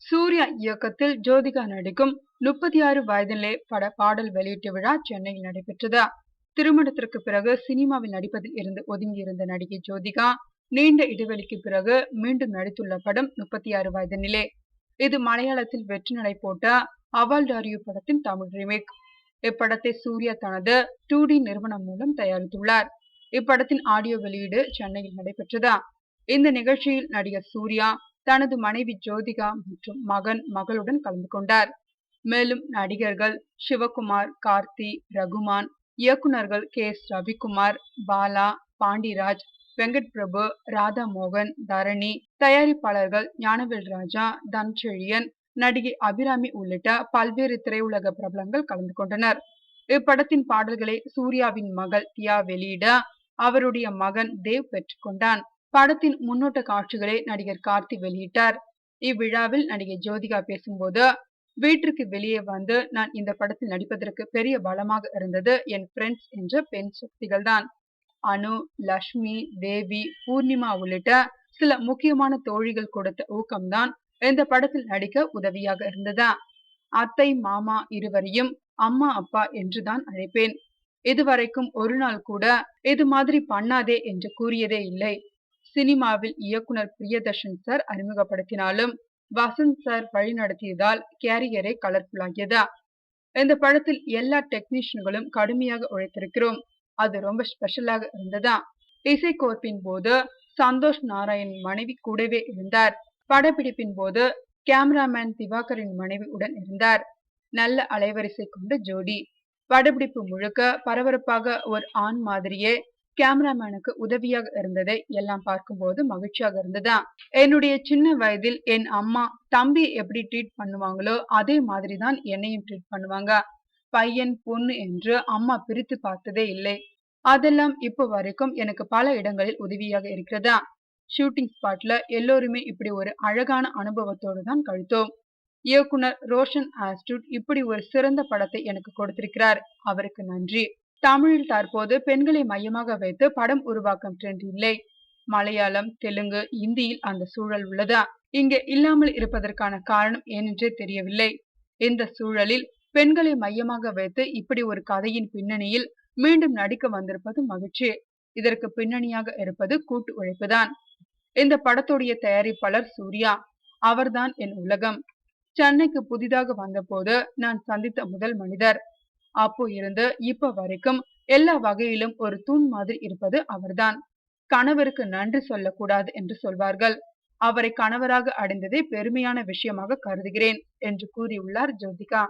சூர்யா இயக்கத்தில் ஜோதிகா நடிக்கும் 36 வயதிலே பாடல் வெளியீட்டு விழா சென்னையில் நடைபெற்றது. திருமணத்திற்கு பிறகு சினிமாவில் நடிப்பதில் இருந்து ஒதுங்கியிருந்த நடிகை ஜோதிகா நீண்ட இடைவெளிக்கு பிறகு மீண்டும் நடித்துள்ள படம் 36 வயதினிலே. இது மலையாளத்தில் வெற்றி நடை போட்ட அவால்டாரியு படத்தின் தமிழ் ரீமேக். இப்படத்தை சூர்யா தனது 2D நிறுவனம் மூலம் தயாரித்துள்ளார். இப்படத்தின் ஆடியோ வெளியீடு சென்னையில் நடைபெற்றது. இந்த நிகழ்ச்சியில் நடிகர் சூர்யா தனது மனைவி ஜோதிகா மற்றும் மகளுடன் கலந்து கொண்டார். மேலும் நடிகர்கள் சிவகுமார், கார்த்தி, ரகுமான், இயக்குனர்கள் KS ரவிக்குமார், பாலா, பாண்டிராஜ், வெங்கட் பிரபு, ராதா மோகன், தரணி, தயாரிப்பாளர்கள் ஞானவேல் ராஜா, தன்செழியன், நடிகை அபிராமி உள்ளிட்ட பல்வேறு திரையுலக பிரபலங்கள் கலந்து கொண்டனர். இப்படத்தின் பாடல்களை சூர்யாவின் மகள் தியா வெளியிட அவருடைய மகன் தேவ் பெற்றுக்கொண்டான். படத்தின் முன்னோட்ட காட்சிகளை நடிகர் கார்த்தி வெளியிட்டார். இவ்விழாவில் நடிகை ஜோதிகா பேசும்போது, வீட்டிற்கு வெளியே வந்து நான் இந்த படத்தில் நடிப்பதற்கு பெரிய பலமாக இருந்தது என் ஃப்ரெண்ட்ஸ் என்ற பெண் சக்திகள் தான். அனு, லட்சுமி, தேவி, பூர்ணிமா உள்ளிட்ட சில முக்கியமான தோழிகள் கொடுத்த ஊக்கம்தான் இந்த படத்தில் நடிக்க உதவியாக இருந்ததா. அத்தை, மாமா இருவரையும் அம்மா, அப்பா என்றுதான் அழைப்பேன். இதுவரைக்கும் ஒரு நாள் கூட இது மாதிரி பண்ணாதே என்று கூறியதே இல்லை. சினிமாவில் இயக்குனர் பிரியதர்ஷன் சார் அறிமுகப்படுத்தினாலும் வசந்த் சார் வழி நடத்தியதால் கேரியரை கலர்ஃபுல் ஆகியதா. இந்த படத்தில் எல்லா டெக்னீஷியன்களும் கடுமையாக உழைத்திருக்கிறோம். அது ரொம்ப ஸ்பெஷலாக இருந்ததா. இசைக்கோர்ப்பின் போது சந்தோஷ் நாராயண் மனைவி கூடவே இருந்தார். படப்பிடிப்பின் போது கேமராமேன் திவாகரின் மனைவி உடன் இருந்தார். நல்ல அலைவரிசை கொண்ட ஜோடி. படப்பிடிப்பு முழுக்க பரபரப்பாக ஒரு ஆண் மாதிரியே கேமராமேனுக்கு உதவியாக இருந்ததை எல்லாம் பார்க்கும்போது மகிழ்ச்சியாக இருந்ததா. என்னுடைய சின்ன வயதில் என் அம்மா தம்பி எப்படி ட்ரீட் பண்ணுவாங்களோ அதே மாதிரிதான் என்னையும் ட்ரீட் பண்ணுவாங்க. பையன் பொண்ணு என்று அம்மா பிரித்து பார்த்ததே இல்லை. அதெல்லாம் இப்போ வரைக்கும் எனக்கு பல இடங்களில் உதவியாக இருக்கிறதா. ஷூட்டிங் ஸ்பாட்ல எல்லோருமே இப்படி ஒரு அழகான அனுபவத்தோடு தான் கழித்தோம். இயக்குனர் ரோஷன் ஆஸ்ட்ரூட் இப்படி ஒரு சிறந்த படத்தை எனக்கு கொடுத்திருக்கிறார். அவருக்கு நன்றி. தமிழில் தற்போது பெண்களை மையமாக வைத்து படம் உருவாக்கும் ட்ரெண்ட் இல்லை. மலையாளம், தெலுங்கு, இந்தியில் அந்த சூழல் உள்ளதா. இங்கே இல்லாமல் இருப்பதற்கான காரணம் ஏனென்றே தெரியவில்லை. இந்த சூழலில் பெண்களை மையமாக வைத்து இப்படி ஒரு கதையின் பின்னணியில் மீண்டும் நடிக்க வந்திருப்பது மகிழ்ச்சி. இதற்கு பின்னணியாக இருப்பது கூட்டு உழைப்புதான். இந்த படத்துடைய தயாரிப்பாளர் சூர்யா. அவர்தான் என் உலகம். சென்னைக்கு புதிதாக வந்தபோது நான் சந்தித்த முதல் மனிதர். அப்போ இருந்து இப்ப வரைக்கும் எல்லா வகையிலும் ஒரு தூண் மாதிரி இருப்பது அவர்தான். கணவருக்கு நன்றி சொல்லக்கூடாது என்று சொல்வார்கள். அவரை கணவராக அடைந்ததே பெருமையான விஷயமாக கருதுகிறேன் என்று கூறியுள்ளார் ஜோதிகா.